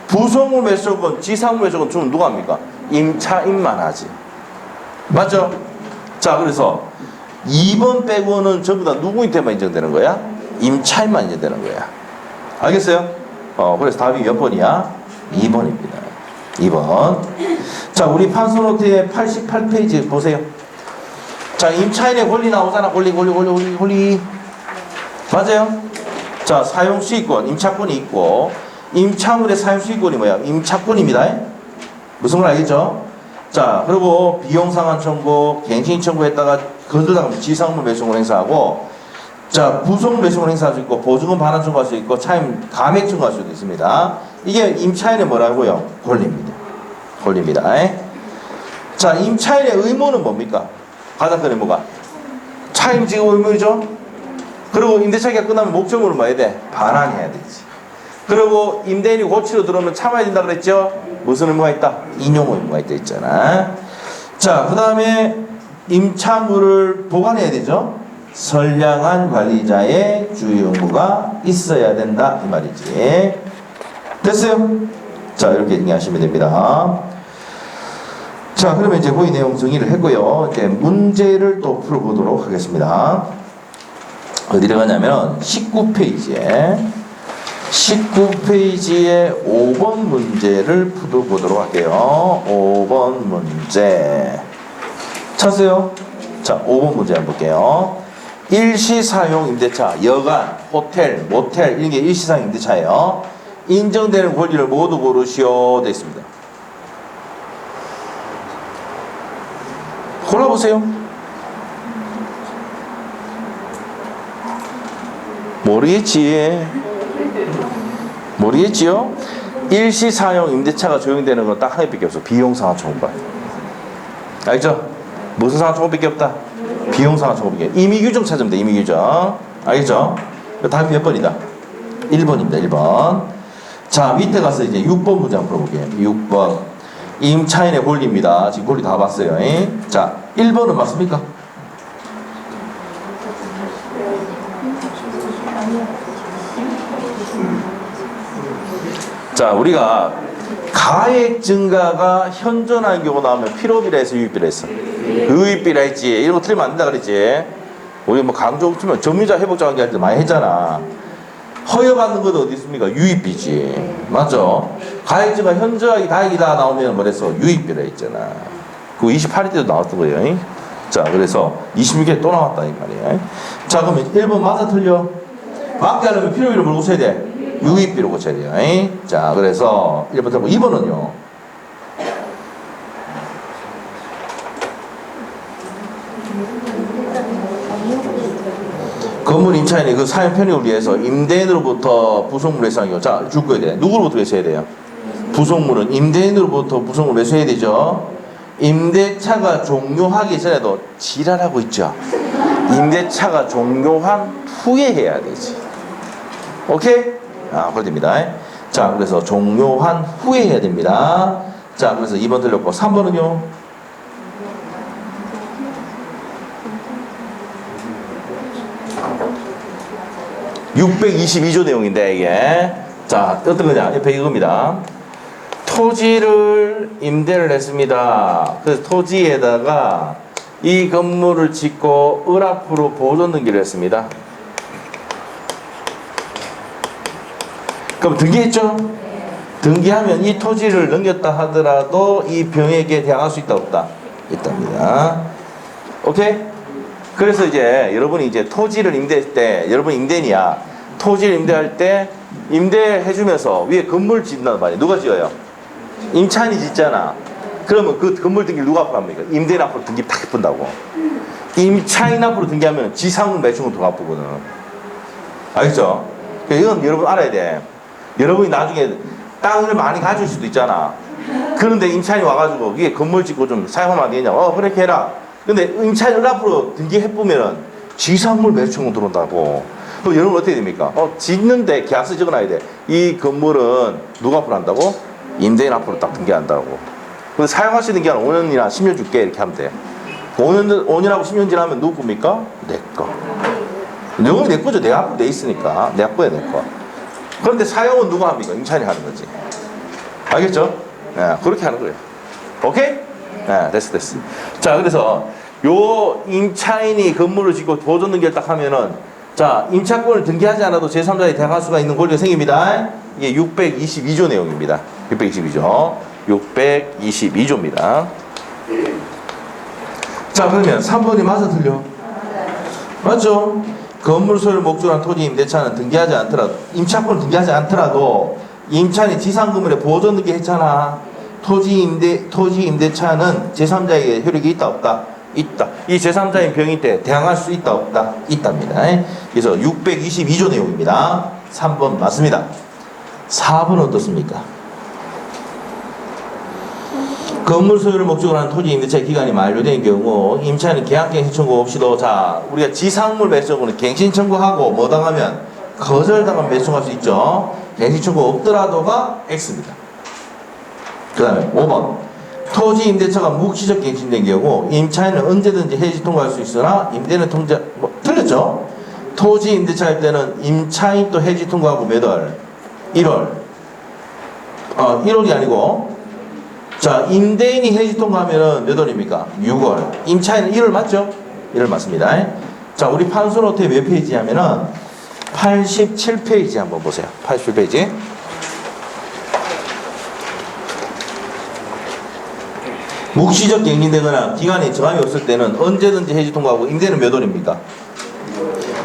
부속물 매수권, 지상물 매수권 주면 누가 합니까? 임차인만 하지. 맞죠? 자, 그래서 2번 빼고는 전부 다 누구한테만 인정되는 거야? 임차인만 인정되는 거야. 알겠어요? 그래서 답이 몇 번이야? 2번입니다. 2번. 자, 우리 판소노트의 88페이지 보세요. 자, 임차인의 권리 나오잖아. 권리. 맞아요? 자, 사용수익권, 임차권이 있고, 임차물의 사용수익권이 뭐야? 임차권입니다. 무슨 말 알겠죠? 자, 그리고 비용상환 청구, 갱신 청구했다가 거들다가 지상물 매수권 행사하고, 자, 부속 매수권 행사할 수 있고, 보증금 반환 청구할 수 있고, 차임 감액 청구할 수도 있습니다. 이게 임차인의 뭐라고요? 권리입니다. 자, 임차인의 의무는 뭡니까? 가장 큰 의무가 차임 지급 의무죠. 그리고 임대차 계약 끝나면 목적물을 뭐 해야 돼? 반환해야 되지. 그리고 임대인이 고치러 들어오면 참아야 된다 그랬죠? 무슨 의무가 있다? 인용 의무가 있다 있잖아. 자, 그 다음에 임차물을 보관해야 되죠? 선량한 관리자의 주의 의무가 있어야 된다 이 말이지. 됐어요? 자, 이렇게 정리하시면 됩니다. 자, 그러면 이제 고의 내용 정리를 했고요. 이제 문제를 또 풀어보도록 하겠습니다. 어디로 가냐면 19페이지에 19페이지의 5번 문제를 풀어보도록 할게요. 5번 문제. 찾으세요? 자, 5번 문제 한번 볼게요. 일시사용 임대차, 여관, 호텔, 모텔, 이런 게 일시사용 임대차예요. 인정되는 권리를 모두 고르시오. 되어 있습니다. 골라보세요. 모르겠지요? 일시사용 임대차가 적용되는 건 딱 하나밖에 없어. 비용상환 청구권. 알죠? 무슨 상환 청구밖에 없다? 비용상환 청구밖에 없다. 임의규정 찾으면 돼. 임의규정. 알겠죠? 답이 몇 번이다? 1번입니다. 1번. 자, 밑에 가서 이제 6번 문제 한번 풀어볼게요. 6번. 임차인의 권리입니다. 지금 권리 다 봤어요. 자, 1번은 맞습니까? 자, 우리가 가액 증가가 현존한 경우 나오면 필요비라 해서 유입비라 했어. 유입비라 했지. 이런 거 틀리면 안 된다 그랬지. 우리 뭐 강조 틀면 점유자 회복자관계 할 때 많이 했잖아. 허여받는 것도 어디 있습니까? 유입비지. 맞죠? 가액 증가 현저하게 가액이다 나오면 뭐랬어? 유입비라 했잖아. 그거 28일 때도 나왔던 거예요. 자, 그래서 26일 또 나왔다 이 말이에요. 자, 그러면 1번 맞아 틀려? 맞게 하려면 필요비를 뭘 고쳐야 돼? 유입비로 고쳐야 돼요. 자, 그래서 1번 들고 2번은요. 건물 임차인이 그 사용 편익을 위해서 임대인으로부터 부속물 외상이요. 자, 줄 거야 돼. 누구로부터 외수해야 돼요? 부속물은 임대인으로부터 부속물 외수해야 되죠. 임대차가 종료하기 전에도 지랄하고 있죠. 임대차가 종료한 후에 해야 되지. 오케이? 그렇게 됩니다. 자, 그래서 종료한 후에 해야 됩니다. 자, 그래서 2번 틀렸고 3번은요. (622조) 내용인데 이게 자, 어떤 거냐? 옆에 이겁니다. 토지를 임대를 했습니다. 그래서 토지에다가 이 건물을 짓고 을 앞으로 보존 등기를 했습니다. 그럼 등기했죠? 등기하면 이 토지를 넘겼다 하더라도 이 병에게 대항할 수 있다 없다? 있답니다. 오케이? 그래서 이제 여러분이 이제 토지를 임대할 때, 여러분 임대인이야. 토지를 임대할 때 임대해주면서 위에 건물 짓는단 말이야. 누가 지어요? 임차인이 짓잖아. 그러면 그 건물 등기를 누가 앞으로 합니까? 임대인 앞으로 등기 딱 해본다고. 임차인 앞으로 등기하면 지상물 매칭은 더 아프거든. 알겠죠? 이건 여러분 알아야 돼. 여러분이 나중에 땅을 많이 가질 수도 있잖아. 그런데 임차인이 와가지고 위에 건물 짓고 좀 사용하면 안 되냐? 그렇게 해라. 근데 임차인을 앞으로 등기해보면은 지상물 매칭은 들어온다고. 그럼 여러분 어떻게 됩니까? 짓는데 계약서 적어놔야 돼. 이 건물은 누가 앞으로 한다고? 임대인 앞으로 딱 등기한다고. 근데 사용할 수 있는 기간 5년이나 10년 줄게 이렇게 하면 돼. 5년하고 10년 지나면 누구 겁니까? 내 거. 이건 내 거죠. 내 앞으로 돼 있으니까. 내 거야, 내 거. 그런데 사용은 누가 합니까? 임차인이 하는 거지. 알겠죠? 네, 그렇게 하는 거예요. 오케이? 네, 됐어. 자, 그래서 요 임차인이 건물을 짓고 보존 등기를 딱 하면은 자, 임차권을 등기하지 않아도 제3자에 대항할 수가 있는 권리가 생깁니다. 이게 622조 내용입니다. 622조. 622조입니다. 자, 그러면 3번이 맞아 틀려? 맞죠? 건물 소유를 목적으로 한 토지 임대차는 등기하지 않더라도, 임차권을 등기하지 않더라도 임차인이 지상건물에 보존 등기 했잖아. 토지 임대차는 제3자에게 효력이 있다 없다? 있다. 이 제3자인 병이 때 대항할 수 있다 없다? 있답니다. 그래서 622조 내용입니다. 3번 맞습니다. 4번 어떻습니까? 건물 소유를 목적으로 하는 토지 임대차 기간이 만료된 경우 임차인은 계약갱신 청구 없이도 자, 우리가 지상물 매수는 갱신 청구하고 뭐 당하면 거절당하면 매수할 수 있죠. 갱신 청구 없더라도가 X입니다. 그 다음에 5번 토지 임대차가 묵시적 갱신된 경우 임차인은 언제든지 해지 통과할 수 있으나 임대는 통제 틀렸죠? 토지 임대차일 때는 임차인 또 해지 통과하고 몇 월? 1월 1월이 아니고 자, 임대인이 해지 통과하면은 몇 월입니까? 6월. 임차인은 1월 맞죠? 1월 맞습니다. 자, 우리 판소노트의 몇 페이지 하면은 87페이지 한번 보세요. 87페이지. 묵시적 갱신되거나 기간이 정함이 없을 때는 언제든지 해지 통과하고 임대는 몇 월입니까?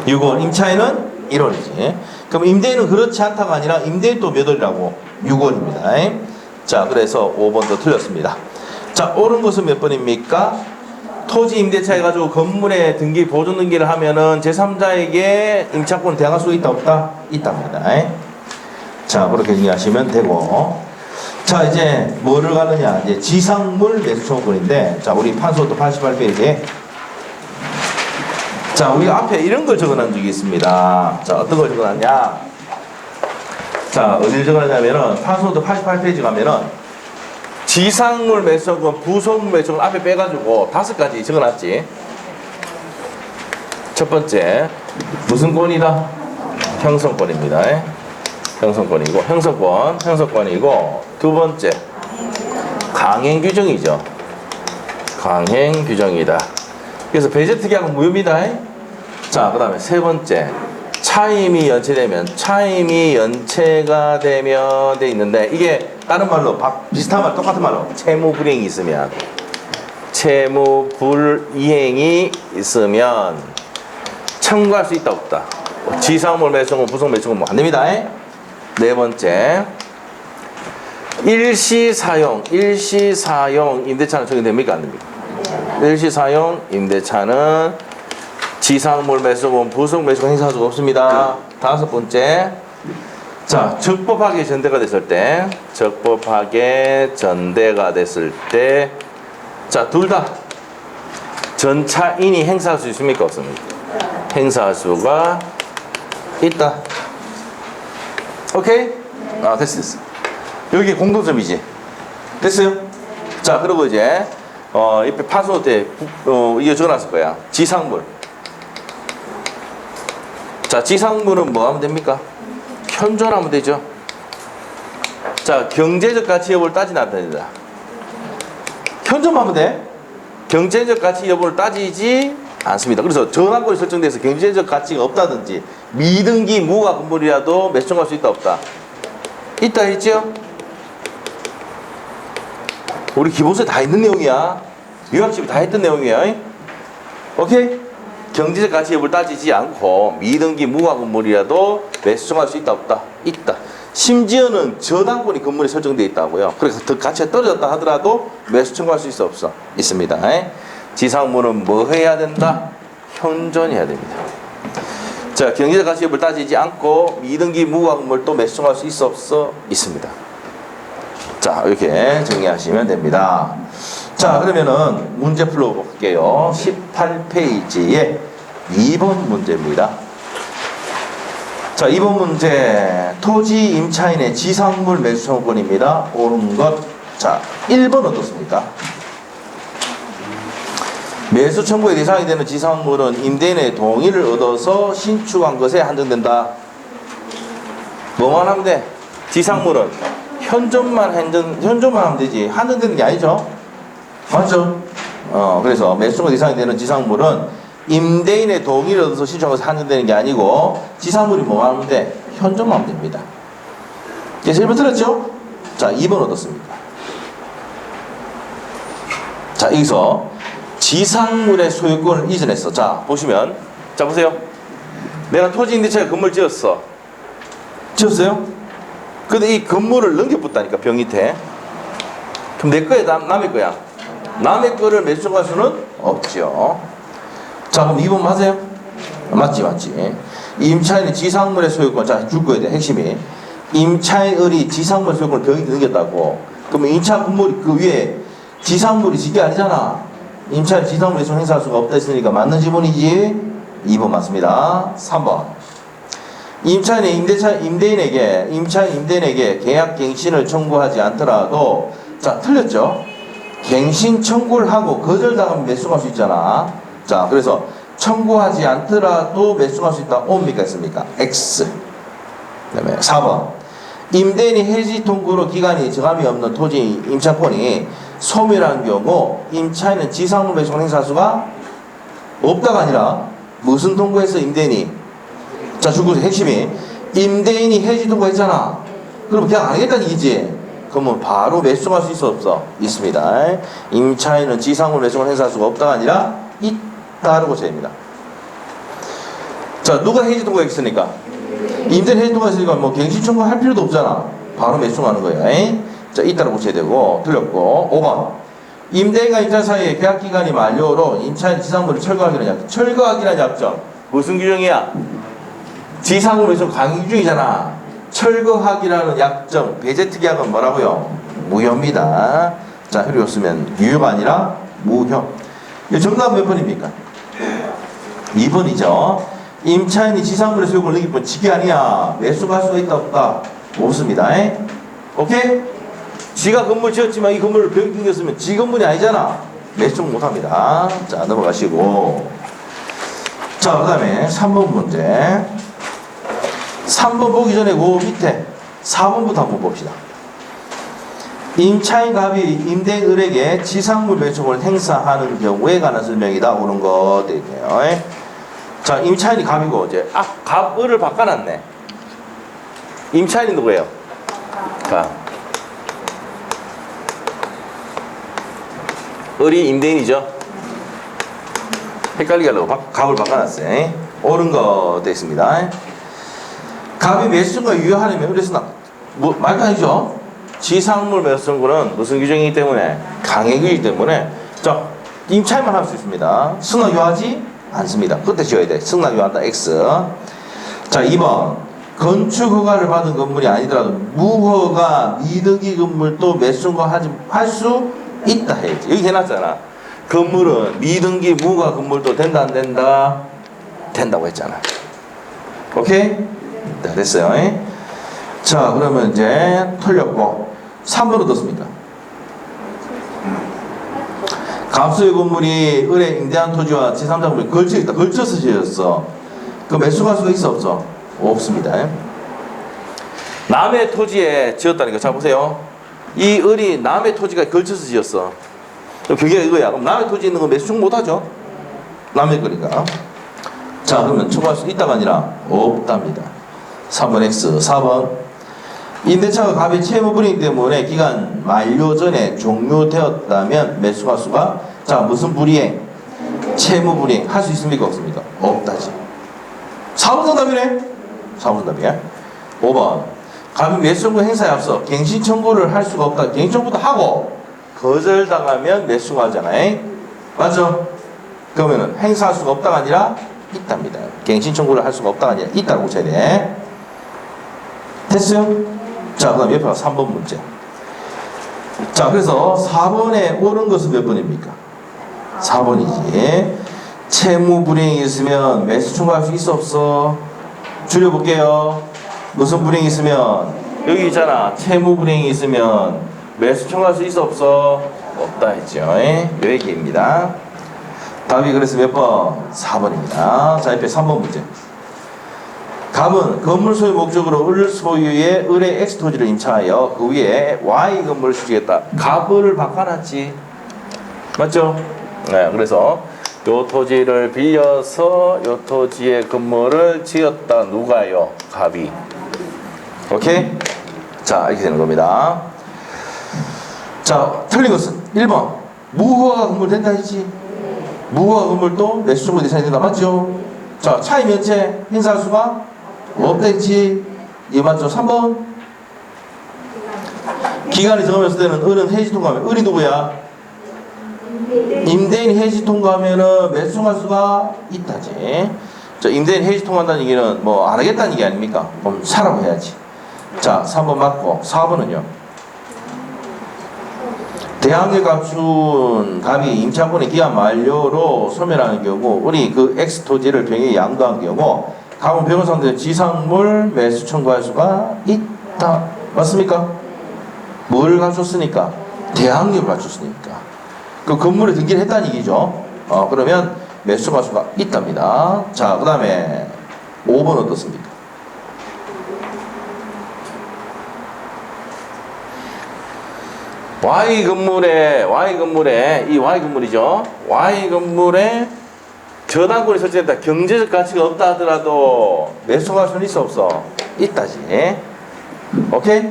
6월. 임차인은 1월이지. 그럼 임대인은 그렇지 않다가 아니라 임대인 또 몇 월이라고? 6월입니다. 자, 그래서 5번도 틀렸습니다. 자, 옳은 것은 몇 번입니까? 토지 임대차 해가지고 건물에 등기, 보존 등기를 하면은 제3자에게 임차권을 대항할 수 있다, 없다? 있답니다. 자, 그렇게 정리하시면 되고. 자, 이제 뭐를 가느냐? 이제 지상물 매수 청구권인데, 자, 우리 판소도 88페이지에. 자, 우리가 앞에 이런 걸 적어놓은 적이 있습니다. 자, 어떤 걸 적어놨냐? 자, 어디를 적어놨냐면은, 판소도 88페이지 가면은, 지상물 매수권, 부속물 매수권 앞에 빼가지고 5가지 적어놨지. 첫 번째, 무슨 권이다? 형성권입니다. 형성권이고, 형성권이고, 두 번째, 강행 규정이죠. 강행 규정이다. 그래서 배제 특약은 무효입니다. 자, 그 다음에 세 번째, 차임이 연체가 되면 돼 있는데, 이게 다른 말로 비슷한 말, 똑같은 말로 채무 불이행이 있으면 청구할 수 있다, 없다? 지상물 매수권, 부속 매수권 뭐 안 됩니다. 네 번째, 일시사용 임대차는 적용됩니까? 안 됩니까? 일시사용 임대차는 지상물 매수권, 부속 매수권 행사할 수가 없습니다. 다섯 번째, 자, 적법하게 전대가 됐을 때, 자, 둘 다 전차인이 행사할 수 있습니까? 없습니까? 행사할 수가 있다. 오케이? 아, 됐어. 여기 공통점이지. 됐어요? 자, 그리고 이제, 옆에 파소 때, 이거 적어놨을 거야. 지상물. 자, 지상물은 뭐 하면 됩니까? 현존하면 되죠. 자, 경제적 가치 여부를 따지는 않습니다. 현존하면 돼. 경제적 가치 여부를 따지지 않습니다. 그래서 전환권이 설정돼서 경제적 가치가 없다든지 미등기 무가 건물이라도 매수청구할 수 있다, 없다? 있다 했죠? 우리 기본서에 다 있는 내용이야. 유학집에 다 했던 내용이야. 오케이? 경제적 가치 여부를 따지지 않고 미등기 무가 건물이라도 매수청구할 수 있다, 없다? 있다. 심지어는 저당권이 건물에 설정되어 있다고요. 그래서 더 가치가 떨어졌다 하더라도 매수 청구할 수 있어, 없어? 있습니다. 지상물은 뭐 해야 된다? 현존해야 됩니다. 자, 경제적 가치 여부를 따지지 않고 미등기 무가 건물도 매수 청구할 수 있어, 없어? 있습니다. 자, 이렇게 정리하시면 됩니다. 자, 그러면은 문제 풀어볼게요. 18페이지에 2번 문제입니다. 자, 2번 문제, 토지 임차인의 지상물 매수 청구권입니다. 옳은 것. 자, 1번 어떻습니까? 매수 청구의 대상이 되는 지상물은 임대인의 동의를 얻어서 신축한 것에 한정된다. 뭐만 하면 돼? 지상물은 현존만 하면 되지. 한정되는 게 아니죠. 맞죠? 그래서 매수 청구 대상이 되는 지상물은 임대인의 동의를 얻어서 신청한 것에 한정되는 게 아니고 지상물이 뭐만 하면 돼? 현존만 하면 됩니다. 그래서 1번 틀렸죠? 자, 2번 어떻습니까? 자, 여기서 지상물의 소유권을 이전했어. 자, 보시면, 자, 보세요. 내가 토지 임대차에 건물 지었어. 지었어요? 근데 이 건물을 넘겨붙다니까, 병 밑에. 그럼 내 거야, 남의 거야? 남의 거를 매수 청구할 수는 없죠. 자, 그럼 2번 맞아요? 맞지. 임차인의 지상물의 소유권, 자, 줄 거야 돼, 핵심이. 임차인의 지상물 소유권을 병이 넘겼다고. 그러면 임차 건물이 그 위에 지상물이 지게 아니잖아. 임차인 지상물의 소유권 행사할 수가 없다 했으니까 맞는 지문이지? 2번 맞습니다. 3번. 임차인이 임대인에게 계약 갱신을 청구하지 않더라도, 자, 틀렸죠? 갱신 청구를 하고 거절당하면 매수할 수 있잖아. 자, 그래서 청구하지 않더라도 매수할 수 있다. 옵니까, 있습니까? X. 그 다음에 4번. 임대인이 해지 통구로 기간이 정함이 없는 토지 임차권이 소멸한 경우 임차인은 지상물 매수권 행사할 수가 없다가 아니라 무슨 통구에서 임대인이 자, 중국의 핵심이 임대인이 해지 통과했잖아. 그럼 그냥 안 하겠다는 얘기지. 그러면 바로 매수할 수 있어 없어? 있습니다. 임차인은 지상물 매수를 행사할 수가 없다가 아니라 있다라고 됩니다. 자, 누가 해지 통과했으니까? 임대인 해지 통과했으니까 뭐 갱신 청구할 필요도 없잖아. 바로 매수하는 거야. 자, 있다라고 고쳐야 되고 틀렸고. 5번. 임대인과 임차인 사이에 계약 기간이 만료로 임차인 지상물을 철거하기는 약정. 철거하기는 약정. 무슨 규정이야? 지상물 매수 강의 규정이잖아. 철거하기라는 약정, 배제특 계약은 뭐라고요? 무효입니다. 자, 그리고 쓰면 유효가 아니라 무효. 정답 몇 번입니까? 2번이죠. 임차인이 지상물의 소유권을 넘길 뿐 직이 아니야. 매수가 할 수가 있다 없다? 없습니다. 오케이? 지가 건물 지었지만 이 건물을 벽이 끊겼으면 지 건물이 아니잖아. 매수 못합니다. 자, 넘어가시고. 자, 그 다음에 3번 문제. 3번 보기 전에 그 밑에 4번부터 한번 봅시다. 임차인 갑이 임대인 을에게 지상물 매수권을 행사하는 경우에 관한 설명이다. 옳은 거 되네요. 자, 임차인이 갑이고 이제 갑 을을 바꿔놨네. 임차인이 누구예요? 갑. 을이 임대인이죠. 헷갈리게 하려고 갑을 바꿔놨어요. 옳은 거 됐습니다. 갑이 매수권과 유효하려면 그래서 말도 아니죠. 지상물 매수권은 무슨 규정이기 때문에? 강행이기 때문에. 자, 임차인만 할 수 있습니다. 승낙 유효하지 않습니다. 그때 지어야 돼. 승낙 유효한다. X. 자, 2번. 건축 허가를 받은 건물이 아니더라도 무허가 미등기 건물도 매수권 할 수 있다 해야지. 여기 해놨잖아. 건물은 미등기 무허가 건물도 된다 안 된다? 된다고 했잖아. 오케이? 네, 됐어요. 자, 그러면 이제 틀렸고 3번 어떻습니까? 갑수의 건물이 을에 임대한 토지와 제3자물이 걸쳐있다. 걸쳐서 지었어. 그 매수할 수가 있어 없어? 없습니다. 남의 토지에 지었다니까. 자, 보세요. 이 을이 남의 토지가 걸쳐서 지었어. 그게 이거야. 그럼 남의 토지에 있는 거 매수 못하죠? 남의 거니까. 자, 그러면 청구할 수 있다가 아니라 없답니다. 3번 X. 4번. 임대차가 갑의 채무 불이행 때문에 기간 만료 전에 종료되었다면 매수가 수가 자, 무슨 불이행? 채무 불이행 할 수 있습니까? 없습니까? 없다지. 4번 정답이네. 4번 정답이야. 5번. 갑이 매수청구 행사에 앞서 갱신 청구를 할 수가 없다. 갱신 청구도 하고 거절당하면 매수가 하잖아요. 맞죠? 그러면은 행사할 수가 없다가 아니라 있답니다. 갱신 청구를 할 수가 없다가 아니라 있다고 고쳐야 돼. 됐어요? 자, 그 다음 옆에 3번 문제. 자, 그래서 4번에 옳은 것은 몇 번입니까? 4번이지. 채무 불이행이 있으면 매수 청구할 수 있어 없어? 줄여볼게요. 무슨 불이행이 있으면? 여기 있잖아. 채무 불이행이 있으면 매수 청구할 수 있어 없어? 없다 했죠. 요 얘기입니다. 답이 그래서 몇 번? 4번입니다. 자, 옆에 3번 문제. 갑은 건물 소유 목적으로 을 소유의 을의 X 토지를 임차하여 그 위에 Y 건물을 수주했다. 갑을 바꿔놨지. 맞죠? 네, 그래서 요 토지를 빌려서 요 토지에 건물을 지었다. 누가요? 갑이. 오케이? 자, 이렇게 되는 겁니다. 자, 틀린 것은 1번. 무허가 건물 된다 했지. 무허가 건물도 매수 청구 대상이 된다. 맞죠? 자, 차임 면제 행사할 수가 없다 했지. 이거 맞죠? 3번. 기간이 정해졌을 때는 을은 해지 통과하면 을이 누구야? 임대인 해지 통과하면은 매수할 수가 있다지. 자, 임대인 해지 통과한다는 얘기는 뭐 안 하겠다는 얘기 아닙니까? 그럼 사라고 해야지. 자, 3번 맞고 4번은요. 대항해 갖춘 갑이 임차권의 기한 만료로 소멸하는 경우 우리 그 X 토지를 병에 양도한 경우 갑은 변호사한테 지상물 매수 청구할 수가 있다. 맞습니까? 뭘 갖췄으니까? 대항력을 갖췄으니까. 그 건물에 등기를 했다는 얘기죠. 그러면 매수할 수가 있답니다. 자, 그 다음에 5번 어떻습니까? Y 건물에 이 Y 건물이죠. Y 건물에 저당권이 설정된다. 경제적 가치가 없다 하더라도 매수할 수는 있어 없어? 있다지. 오케이?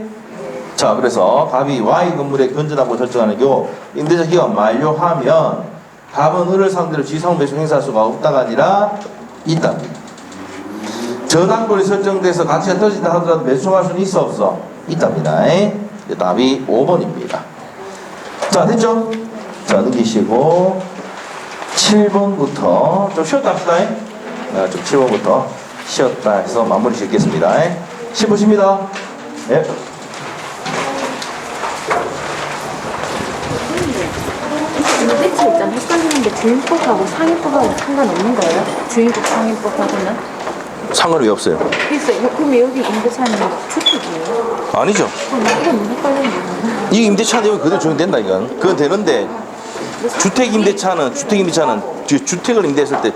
자, 그래서 답이 Y 건물의 건전하고 설정하는 경우 임대차 기간 만료하면 답은 을을 상대로 지상 매수 행사할 수가 없다가 아니라 있답니다. 저당권이 설정돼서 가치가 떨어진다 하더라도 매수할 수는 있어 없어? 있답니다. 답이 5번입니다. 자, 됐죠? 자, 넘기시고 7번부터 좀 쉬었다 합시다. 좀 7번부터 쉬었다 해서 마무리 짓겠습니다. 10분입니다. 예. 임대차 일단 헷갈리는데 주인법하고 상인법하고 상관없는 거예요? 주인법 상인법하고는? 상관이 없어요. 있어요. 그럼 여기 임대차는 주택이에요? 아니죠. 이건 헷갈리는 이 임대차 내용 그대로 적용된다 이건. 그건 되는데 주택 임대차는 주택을 임대했을 때